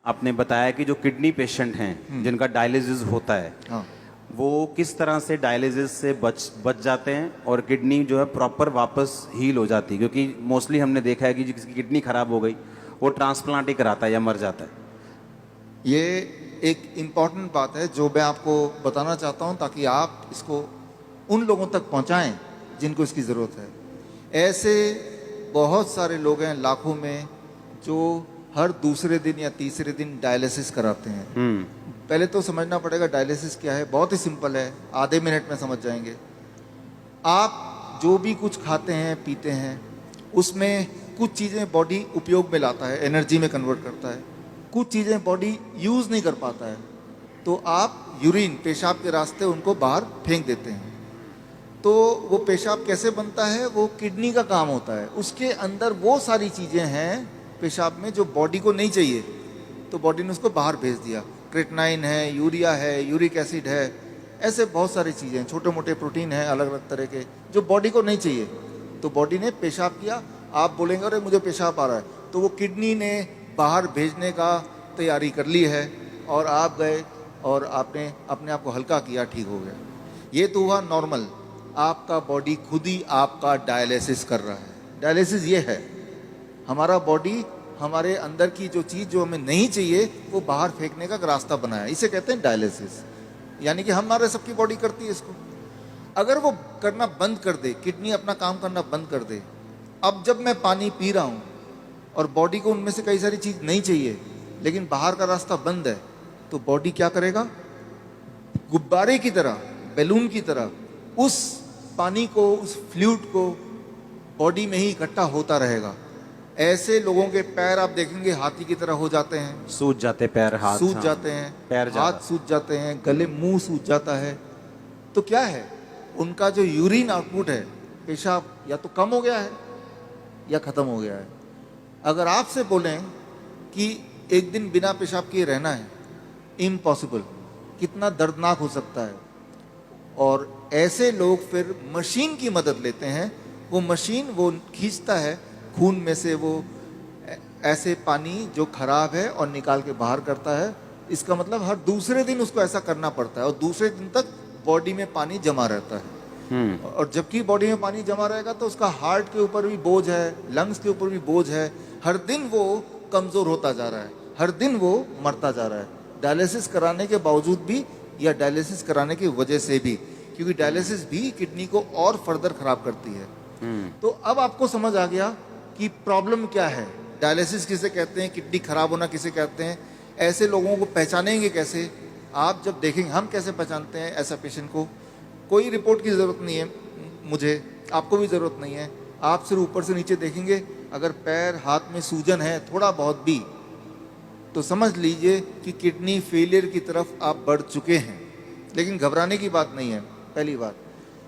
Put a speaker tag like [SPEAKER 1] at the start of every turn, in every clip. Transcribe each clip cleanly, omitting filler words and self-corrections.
[SPEAKER 1] आपने बताया कि जो किडनी पेशेंट हैं जिनका डायलिसिस होता है,
[SPEAKER 2] हाँ,
[SPEAKER 1] वो किस तरह से डायलिसिस से बच जाते हैं और किडनी जो है प्रॉपर वापस हील हो जाती है, क्योंकि मोस्टली हमने देखा है कि जिसकी किडनी खराब हो गई वो ट्रांसप्लांट ही कराता है या मर जाता है।
[SPEAKER 2] ये एक इम्पॉर्टेंट बात है जो मैं आपको बताना चाहता हूँ ताकि आप इसको उन लोगों तक पहुँचाएं जिनको इसकी ज़रूरत है। ऐसे बहुत सारे लोग हैं लाखों में जो हर दूसरे दिन या तीसरे दिन डायलिसिस कराते हैं। पहले तो समझना पड़ेगा डायलिसिस क्या है। बहुत ही सिंपल है, आधे मिनट में समझ जाएंगे। आप जो भी कुछ खाते हैं पीते हैं उसमें कुछ चीज़ें बॉडी उपयोग में लाता है, एनर्जी में कन्वर्ट करता है, कुछ चीज़ें बॉडी यूज़ नहीं कर पाता है, तो आप यूरिन पेशाब के रास्ते उनको बाहर फेंक देते हैं। तो वो पेशाब कैसे बनता है, वो किडनी का काम होता है। उसके अंदर वो सारी चीज़ें हैं पेशाब में जो बॉडी को नहीं चाहिए, तो बॉडी ने उसको बाहर भेज दिया। क्रेटनाइन है, यूरिया है, यूरिक एसिड है, ऐसे बहुत सारी चीज़ें, छोटे मोटे प्रोटीन हैं अलग अलग तरह के जो बॉडी को नहीं चाहिए, तो बॉडी ने पेशाब किया। आप बोलेंगे अरे मुझे पेशाब आ रहा है, तो वो किडनी ने बाहर भेजने का तैयारी कर ली है और आप गए और आपने अपने आप को हल्का किया, ठीक हो गया। ये तो हुआ नॉर्मल। आपका बॉडी खुद ही आपका डायलिसिस कर रहा है। डायलिसिस ये है, हमारा बॉडी हमारे अंदर की जो चीज़ जो हमें नहीं चाहिए वो बाहर फेंकने का रास्ता बनाया, इसे कहते हैं डायलिसिस। यानी कि हमारे सबकी बॉडी करती है इसको। अगर वो करना बंद कर दे, किडनी अपना काम करना बंद कर दे, अब जब मैं पानी पी रहा हूँ और बॉडी को उनमें से कई सारी चीज़ नहीं चाहिए लेकिन बाहर का रास्ता बंद है, तो बॉडी क्या करेगा, गुब्बारे की तरह, बैलून की तरह उस पानी को, उस फ्लूइड को बॉडी में ही इकट्ठा होता रहेगा। ऐसे लोगों के पैर आप देखेंगे हाथी की तरह हो जाते हैं,
[SPEAKER 1] सूज जाते पैर, हाथ
[SPEAKER 2] सूज
[SPEAKER 1] हाँ,
[SPEAKER 2] जाते हैं,
[SPEAKER 1] पैर
[SPEAKER 2] हाथ सूज जाते हैं, गले मुंह सूज जाता है। तो क्या है, उनका जो यूरिन आउटपुट है, पेशाब या तो कम हो गया है या खत्म हो गया है। अगर आपसे बोलें कि एक दिन बिना पेशाब किए रहना है, इम्पॉसिबल, कितना दर्दनाक हो सकता है। और ऐसे लोग फिर मशीन की मदद लेते हैं। वो मशीन वो खींचता है खून में से वो ऐसे पानी जो खराब है और निकाल के बाहर करता है। इसका मतलब हर दूसरे दिन उसको ऐसा करना पड़ता है और दूसरे दिन तक बॉडी में पानी जमा रहता है। और जबकि बॉडी में पानी जमा रहेगा तो उसका हार्ट के ऊपर भी बोझ है, लंग्स के ऊपर भी बोझ है। हर दिन वो कमज़ोर होता जा रहा है, हर दिन वो मरता जा रहा है, डायलिसिस कराने के बावजूद भी या डायलिसिस कराने की वजह से भी, क्योंकि डायलिसिस भी किडनी को और फर्दर खराब करती है। तो अब आपको समझ आ गया कि प्रॉब्लम क्या है, डायलिसिस किसे कहते हैं, किडनी खराब होना किसे कहते हैं। ऐसे लोगों को पहचानेंगे कैसे, आप जब देखेंगे। हम कैसे पहचानते हैं ऐसा पेशेंट को, कोई रिपोर्ट की ज़रूरत नहीं है मुझे, आपको भी ज़रूरत नहीं है। आप सिर्फ ऊपर से नीचे देखेंगे, अगर पैर हाथ में सूजन है थोड़ा बहुत भी, तो समझ लीजिए कि किडनी फेलियर की तरफ आप बढ़ चुके हैं। लेकिन घबराने की बात नहीं है। पहली बात,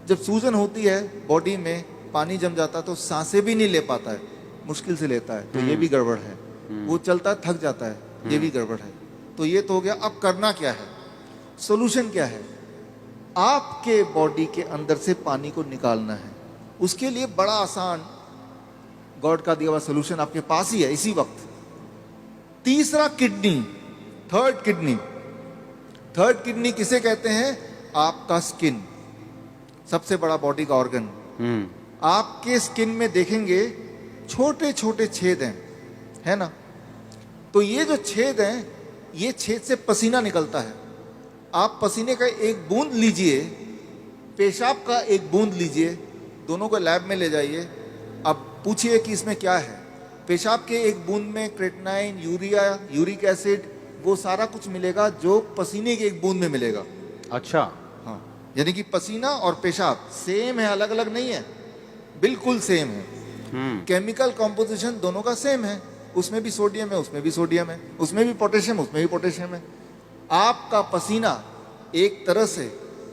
[SPEAKER 2] जब सूजन होती है बॉडी में, पानी जम जाता है तो सांसें भी नहीं ले पाता है, मुश्किल से लेता है, तो ये भी गड़बड़ है। वो चलता है थक जाता है, ये भी गड़बड़ है। तो ये तो हो गया। अब करना क्या है, सोल्यूशन क्या है, आपके बॉडी के अंदर से पानी को निकालना है। उसके लिए बड़ा आसान गॉड का दिया हुआ सोल्यूशन आपके पास ही है इसी वक्त। तीसरा kidney, third kidney. Third kidney किसे कहते हैं, आपका स्किन, सबसे बड़ा बॉडी का ऑर्गन। आपके स्किन में देखेंगे छोटे छोटे छेद हैं, है ना। तो ये जो छेद हैं, ये छेद से पसीना निकलता है। आप पसीने का एक बूंद लीजिए, पेशाब का एक बूंद लीजिए, दोनों को लैब में ले जाइए। अब पूछिए कि इसमें क्या है। पेशाब के एक बूंद में क्रेटनाइन, यूरिया, यूरिक एसिड, वो सारा कुछ मिलेगा जो पसीने के एक बूंद में मिलेगा।
[SPEAKER 1] अच्छा,
[SPEAKER 2] हाँ, यानी कि पसीना और पेशाब सेम है, अलग अलग नहीं है, बिल्कुल सेम है। केमिकल कॉम्पोजिशन दोनों का सेम है, उसमें भी सोडियम है, उसमें भी सोडियम है, उसमें भी पोटेशियम, उसमें भी पोटेशियम है। आपका पसीना एक तरह से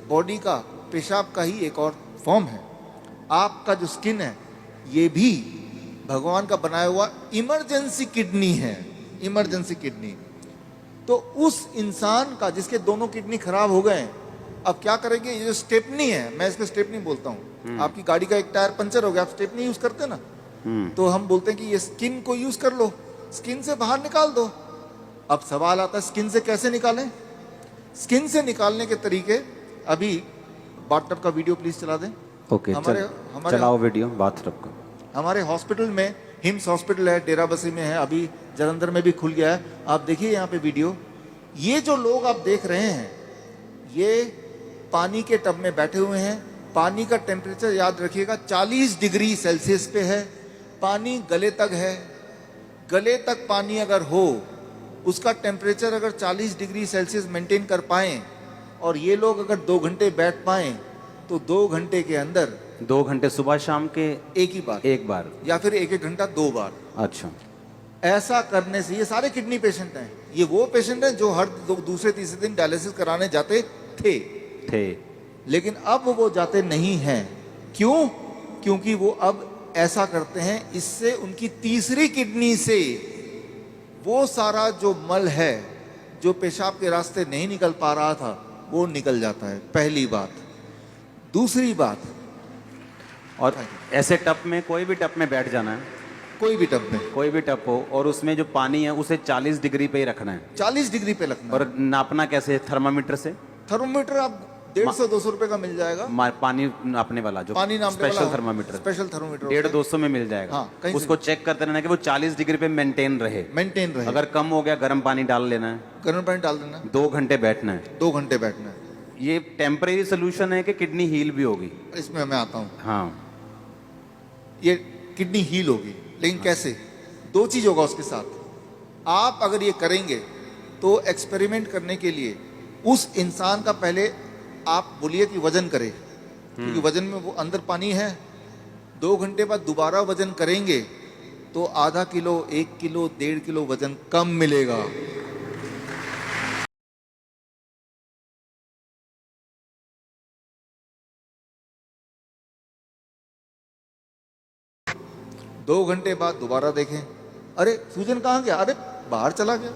[SPEAKER 2] बॉडी का पेशाब का ही एक और फॉर्म है। आपका जो स्किन है, ये भी भगवान का बनाया हुआ इमरजेंसी किडनी है, इमरजेंसी किडनी। तो उस इंसान का जिसके दोनों किडनी खराब हो गए, अब क्या करेंगे, ये जो स्टेपनी है, मैं इसको स्टेपनी बोलता हूँ। आपकी गाड़ी का एक टायर पंचर हो गया, आप स्टेपनी यूज करते हैं ना, तो हम बोलते हैं कि ये स्किन को यूज कर लो, स्किन से बाहर निकाल दो। अब सवाल आता है स्किन से कैसे निकालें। स्किन से निकालने के तरीके, अभी बाथटब का वीडियो प्लीज चला दें।
[SPEAKER 1] ओके,
[SPEAKER 2] हमारे
[SPEAKER 1] चलाओ वीडियो बाथटब का।
[SPEAKER 2] हमारे हॉस्पिटल में, हिम्स हॉस्पिटल है, डेराबस्सी में है, अभी जलंधर में भी खुल गया है। आप देखिए यहाँ पे वीडियो। ये जो लोग आप देख रहे हैं, ये पानी के टब में बैठे हुए हैं। पानी का टेम्परेचर याद रखिएगा 40 डिग्री सेल्सियस पे है। पानी गले तक है। गले तक पानी अगर हो, उसका टेम्परेचर अगर 40 डिग्री सेल्सियस मेंटेन कर पाएं, और ये लोग अगर 2 घंटे बैठ पाएं, तो 2 घंटे के अंदर
[SPEAKER 1] 2 घंटे सुबह शाम के
[SPEAKER 2] एक ही बार,
[SPEAKER 1] एक बार,
[SPEAKER 2] या फिर 1-1 घंटा 2 बार।
[SPEAKER 1] अच्छा,
[SPEAKER 2] ऐसा करने से, ये सारे किडनी पेशेंट हैं, ये वो पेशेंट हैं जो हर दूसरे तीसरे दिन डायलिसिस कराने जाते थे, लेकिन अब वो जाते नहीं हैं। क्यों? क्योंकि वो अब ऐसा करते हैं, इससे उनकी तीसरी किडनी से वो सारा जो मल है, जो पेशाब के रास्ते नहीं निकल पा रहा था, वो निकल जाता है। पहली बात। दूसरी बात,
[SPEAKER 1] और ऐसे टब में, कोई भी टब में बैठ जाना है,
[SPEAKER 2] कोई भी टब में,
[SPEAKER 1] कोई भी टब हो, और उसमें जो पानी है उसे 40 डिग्री पे ही रखना है।
[SPEAKER 2] 40 डिग्री पे रखना है।
[SPEAKER 1] और नापना कैसे? थर्मामीटर से।
[SPEAKER 2] थर्मोमीटर आप 150-200 रुपए का मिल जाएगा।
[SPEAKER 1] पानी नापने वाला जो
[SPEAKER 2] पानी नापने
[SPEAKER 1] स्पेशल
[SPEAKER 2] वाला
[SPEAKER 1] थर्मामीटर,
[SPEAKER 2] स्पेशल थर्मोमीटर
[SPEAKER 1] 150-200 में मिल जाएगा।
[SPEAKER 2] हाँ, कहीं से
[SPEAKER 1] उसको चेक करते रहना कि वो 40 डिग्री पे मेंटेन रहे। अगर कम हो गया, गर्म पानी डाल लेना है,
[SPEAKER 2] गर्म पानी डाल देना,
[SPEAKER 1] 2 घंटे बैठना है।
[SPEAKER 2] 2 घंटे बैठना है।
[SPEAKER 1] ये टेम्परेरी सोल्यूशन है कि किडनी हील भी होगी?
[SPEAKER 2] इसमें मैं आता हूँ।
[SPEAKER 1] हाँ,
[SPEAKER 2] ये किडनी हील होगी, लेकिन कैसे? 2 चीज होगा उसके साथ। आप अगर ये करेंगे तो एक्सपेरिमेंट करने के लिए उस इंसान का पहले आप बोलिए कि वजन करे, क्योंकि वजन में वो अंदर पानी है। 2 घंटे बाद दोबारा वजन करेंगे तो आधा किलो, 1 किलो, 1.5 किलो वजन कम मिलेगा। दो घंटे बाद दोबारा देखें, अरे सूजन कहाँ गया? अरे बाहर चला गया,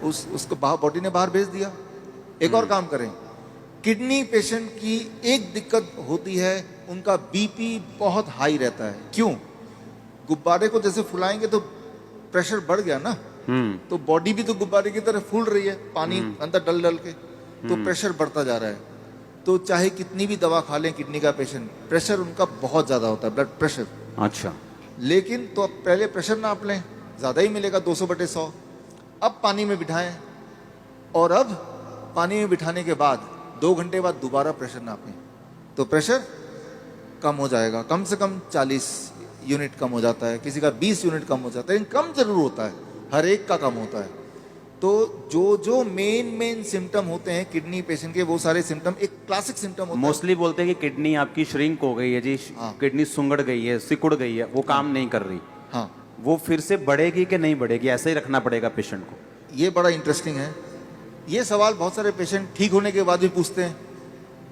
[SPEAKER 2] उसको बॉडी ने बाहर भेज दिया। एक और काम करें। किडनी पेशेंट की एक दिक्कत होती है, उनका बीपी बहुत हाई रहता है। क्यों? गुब्बारे को जैसे फुलाएंगे तो प्रेशर बढ़ गया ना, तो बॉडी भी तो गुब्बारे की तरह फूल रही है, पानी अंदर डल डल के, तो प्रेशर बढ़ता जा रहा है। तो चाहे कितनी भी दवा खा लें किडनी का पेशेंट, प्रेशर उनका बहुत ज्यादा होता है, ब्लड प्रेशर।
[SPEAKER 1] अच्छा,
[SPEAKER 2] लेकिन तो अब पहले प्रेशर नाप लें, ज्यादा ही मिलेगा 200/100। अब पानी में बिठाएं, और अब पानी में बिठाने के बाद 2 घंटे बाद दोबारा प्रेशर नापें, तो प्रेशर कम हो जाएगा। कम से कम 40 यूनिट कम हो जाता है, किसी का 20 यूनिट कम हो जाता है, लेकिन कम जरूर होता है, हर एक का कम होता है। तो जो जो मेन सिम्टम होते हैं किडनी पेशेंट के, वो सारे सिम्टम एक क्लासिक सिम्टम होता है।
[SPEAKER 1] मोस्टली बोलते हैं कि किडनी आपकी श्रिंक हो गई है जी, किडनी सुंगड़ गई है, सिकुड़ गई है, वो काम नहीं कर रही।
[SPEAKER 2] हाँ,
[SPEAKER 1] वो फिर से बढ़ेगी कि नहीं बढ़ेगी? ऐसे ही रखना पड़ेगा पेशेंट को?
[SPEAKER 2] ये बड़ा इंटरेस्टिंग है। ये सवाल बहुत सारे पेशेंट ठीक होने के बाद भी पूछते हैं।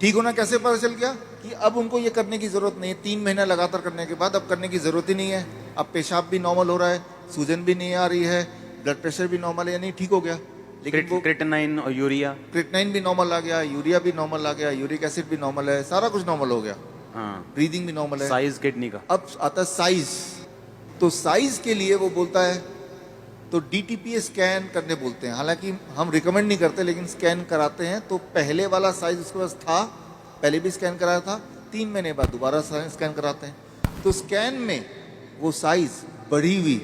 [SPEAKER 2] ठीक होना कैसे पता चल गया? कि अब उनको ये करने की जरूरत नहीं है। 3 महीना लगातार करने के बाद अब करने की जरूरत ही नहीं है। अब पेशाब भी नॉर्मल हो रहा है, सूजन भी नहीं आ रही है, ब्लड प्रेशर भी नॉर्मल है, यानी ठीक हो गया। लेकिन वो
[SPEAKER 1] क्रिटेनाइन और यूरिया,
[SPEAKER 2] क्रिटेनाइन भी नॉर्मल आ गया, यूरिया भी नॉर्मल आ गया, यूरिक एसिड भी नॉर्मल है, सारा कुछ नॉर्मल हो गया।
[SPEAKER 1] हाँ,
[SPEAKER 2] ब्रीदिंग भी नॉर्मल है।
[SPEAKER 1] साइज किडनी का।
[SPEAKER 2] अब आता है साइज। तो साइज के लिए वो बोलता है, तो डीटीपी स्कैन करने बोलते हैं। हालांकि हम रिकमेंड नहीं करते, लेकिन स्कैन कराते हैं। तो पहले वाला साइज उसके पास था, पहले भी स्कैन कराया था, 3 महीने बाद दोबारा स्कैन कराते हैं। तो स्कैन में वो साइज बढ़ी हुई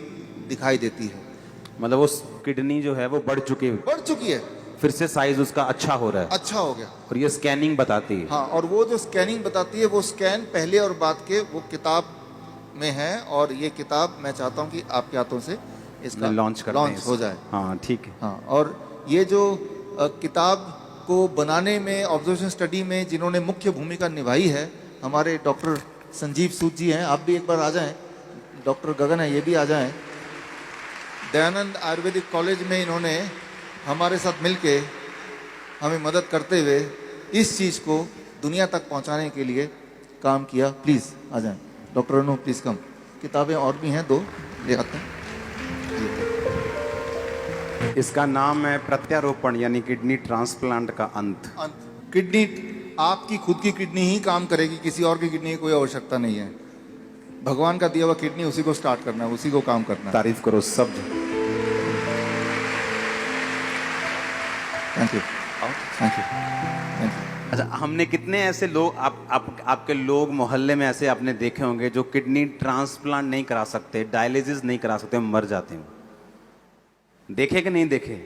[SPEAKER 2] दिखाई देती है,
[SPEAKER 1] मतलब वो किडनी जो है वो बढ़ चुकी है,
[SPEAKER 2] बढ़ चुकी है,
[SPEAKER 1] फिर से साइज उसका अच्छा हो रहा है,
[SPEAKER 2] अच्छा हो गया।
[SPEAKER 1] और ये स्कैनिंग बताती है।
[SPEAKER 2] हाँ, और वो जो स्कैनिंग बताती है, वो स्कैन पहले और बाद के वो किताब में है। और ये किताब मैं चाहता हूँ कि आपके हाथों से इसका
[SPEAKER 1] लॉन्च
[SPEAKER 2] हो जाए।
[SPEAKER 1] हाँ, ठीक है।
[SPEAKER 2] हाँ, और ये जो किताब को बनाने में, ऑब्जर्वेशन स्टडी में जिन्होंने मुख्य भूमिका निभाई है, हमारे डॉक्टर संजीव सूद जी हैं। आप भी एक बार आ जाएं। डॉक्टर गगन है, ये भी आ जाएं। दयानंद आयुर्वेदिक कॉलेज में इन्होंने हमारे साथ मिलके हमें मदद करते हुए इस चीज़ को दुनिया तक पहुंचाने के लिए काम किया। प्लीज़ आ जाएं। डॉक्टर अनु, प्लीज़ कम। किताबें और भी हैं, 2 ले आते हैं।
[SPEAKER 1] इसका नाम है प्रत्यारोपण, यानी किडनी ट्रांसप्लांट का अंत।
[SPEAKER 2] किडनी, आपकी खुद की किडनी ही काम करेगी, किसी और की किडनी की कोई आवश्यकता नहीं है। भगवान का दिया हुआ किडनी, उसी को स्टार्ट करना है, उसी को काम करना है।
[SPEAKER 1] तारीफ करो सब।
[SPEAKER 2] Thank you, thank you, thank you.
[SPEAKER 1] अच्छा, हमने कितने ऐसे लोग आपके लोग मोहल्ले में ऐसे आपने देखे होंगे जो किडनी ट्रांसप्लांट नहीं करा सकते, डायलिसिस नहीं करा सकते, मर जाते हैं। देखे कि नहीं देखे?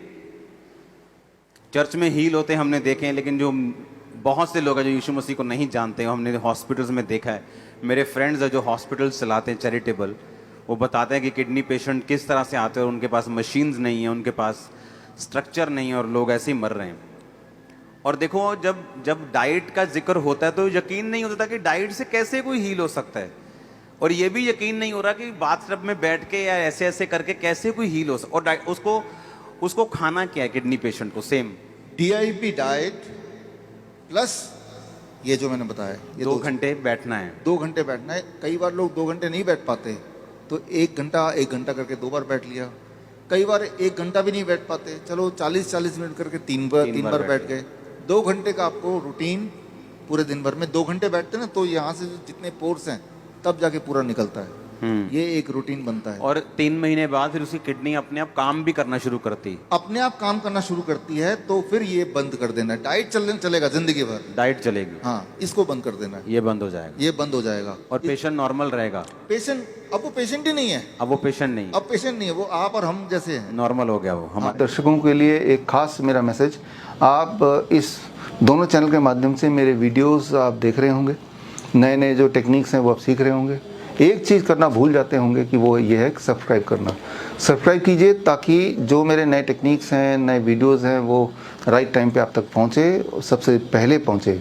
[SPEAKER 1] चर्च में हील होते हमने देखे हैं, लेकिन जो बहुत से लोग हैं जो यीशु मसीह को नहीं जानते हैं, हमने हॉस्पिटल्स में देखा है। मेरे फ्रेंड्स हैं जो हॉस्पिटल्स चलाते हैं चैरिटेबल, वो बताते हैं कि किडनी पेशेंट किस तरह से आते हैं और उनके पास मशीन्स नहीं है, उनके पास स्ट्रक्चर नहीं है और लोग ऐसे ही मर रहे हैं। और देखो, जब डाइट का जिक्र होता है तो यकीन नहीं होता कि डाइट से कैसे कोई हील हो सकता है, और ये भी यकीन नहीं हो रहा कि बाथटब में बैठ के या ऐसे ऐसे करके कैसे कोई हील हो सकता। और उसको खाना क्या है किडनी पेशेंट को? सेम
[SPEAKER 2] DIP डाइट प्लस ये जो मैंने बताया, ये
[SPEAKER 1] 2 घंटे बैठना है।
[SPEAKER 2] 2 घंटे बैठना है। कई बार लोग 2 घंटे नहीं बैठ पाते, तो 1 घंटा करके 2 बार बैठ लिया। कई बार 1 घंटा भी नहीं बैठ पाते, चलो 40 मिनट करके 3 बार बैठ गए। 2 घंटे का आपको रूटीन पूरे दिन भर में 2 घंटे बैठते ना, तो यहाँ से जितने पोर्स हैं तब जाके पूरा निकलता है। ये एक रूटीन बनता है।
[SPEAKER 1] और 3 महीने बाद फिर उसकी किडनी अपने आप काम भी करना शुरू करती है।
[SPEAKER 2] अपने आप काम करना शुरू करती है, तो फिर ये बंद कर देना है। डाइट चलेगा जिंदगी भर,
[SPEAKER 1] डाइट चलेगी,
[SPEAKER 2] हाँ, इसको बंद कर देना है।
[SPEAKER 1] ये बंद हो जाएगा,
[SPEAKER 2] ये बंद हो जाएगा
[SPEAKER 1] और पेशेंट नॉर्मल रहेगा।
[SPEAKER 2] पेशेंट अब वो पेशेंट ही नहीं है,
[SPEAKER 1] अब वो पेशेंट नहीं,
[SPEAKER 2] अब पेशेंट नहीं है, वो आप और हम जैसे हैं।
[SPEAKER 1] नॉर्मल हो गया वो। हमारे
[SPEAKER 3] दर्शकों के लिए एक खास मेरा मैसेज, आप इस दोनों चैनल के माध्यम से मेरे वीडियोस आप देख रहे होंगे, नए नए जो टेक्निक्स हैं वो आप सीख रहे होंगे। एक चीज़ करना भूल जाते होंगे कि वो ये है कि सब्सक्राइब करना। सब्सक्राइब कीजिए ताकि जो मेरे नए टेक्निक्स हैं, नए वीडियोस हैं, वो राइट टाइम पे आप तक पहुँचे, सबसे पहले पहुँचे।